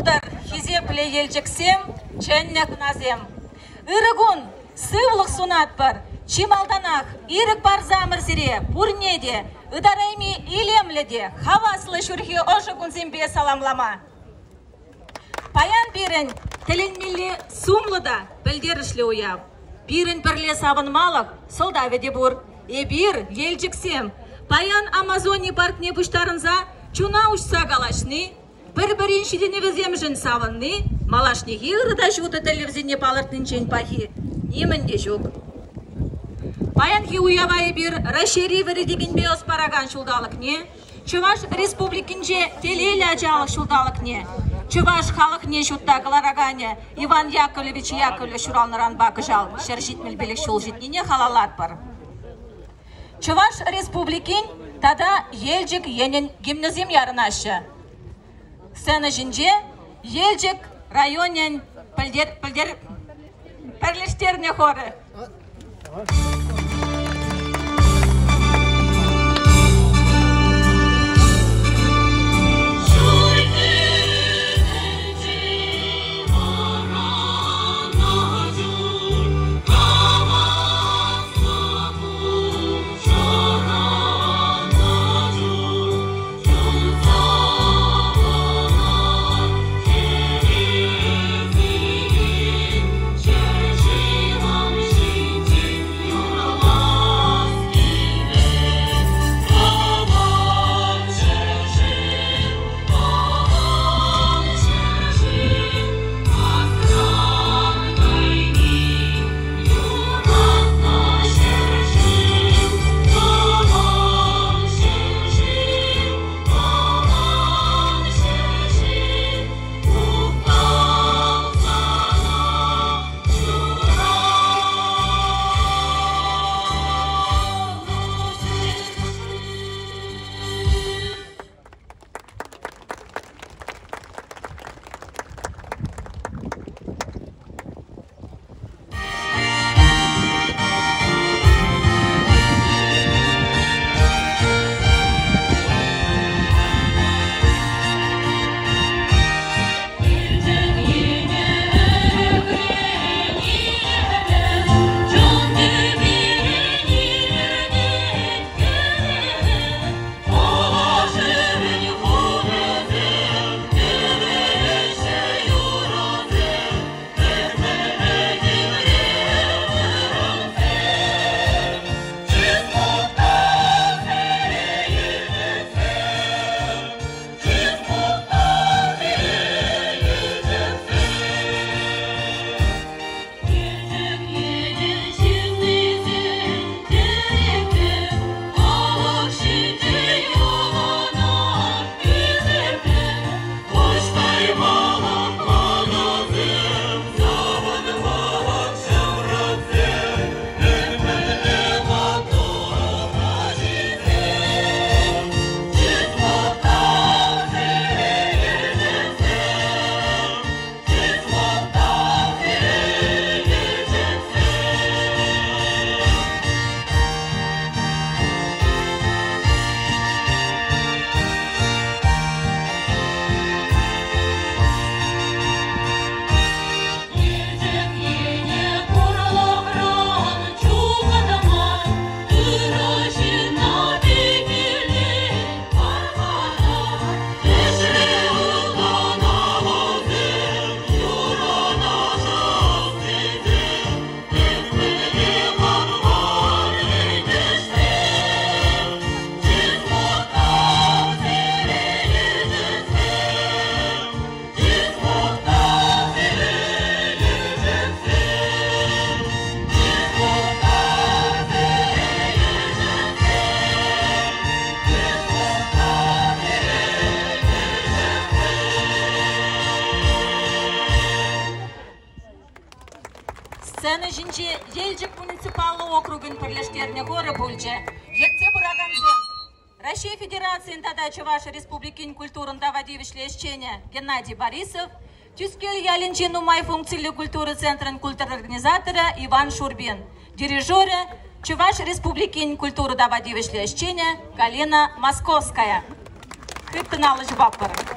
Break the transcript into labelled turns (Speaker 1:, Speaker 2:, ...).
Speaker 1: Судар хизепле елжексем, ченнек назем. Ирыгун, сывлық сунат бар, чималданақ, ирік бар замыр зире, пурнеде, ыдарайми илемледе, хаваслы шүрхи ошықун зембе саламлама. Паян бирін тілінмелі сумлыда білдерішлі уяв. Бирін бірле савынмалық, солда веде бұр. Бир елжексем, паян Амазони партне бұштарынза, чуна ұшса галашны, бір-бірін шедене візем жын савынны, малашны хирда жуды телевизине палыртын чен пахи, немінде жоқ. Паян хи уявай бир расшери вірі деген бе оспараган шулдалық не, Чуваш республикинже телелі ажалық шулдалық не, Чуваш халық не шутта қаларагане Иван Яковлевич Яковлев шуралныран бақы жал, шәржитмел белік шул житнене халалат бар. Чуваш республикин тада елжік енен гимназим ярынашы. Сәні жінже елжік районен пірліштеріне хоры.
Speaker 2: Сәні жінче елжік муниципалы округын пірлештеріне ғоры бөлчі. Ерте бұраганзен. Россия Федерациян тада Чуваш Республикин культурында вадивишлешчене Геннадий Борисов, Тюскел ялінчен умай функциялы культуры центрын культур организаторы Иван Шурбин, дирижеры Чуваш Республикин культурында вадивишлешчене Галина Московская. Хыптыналы жбаппары.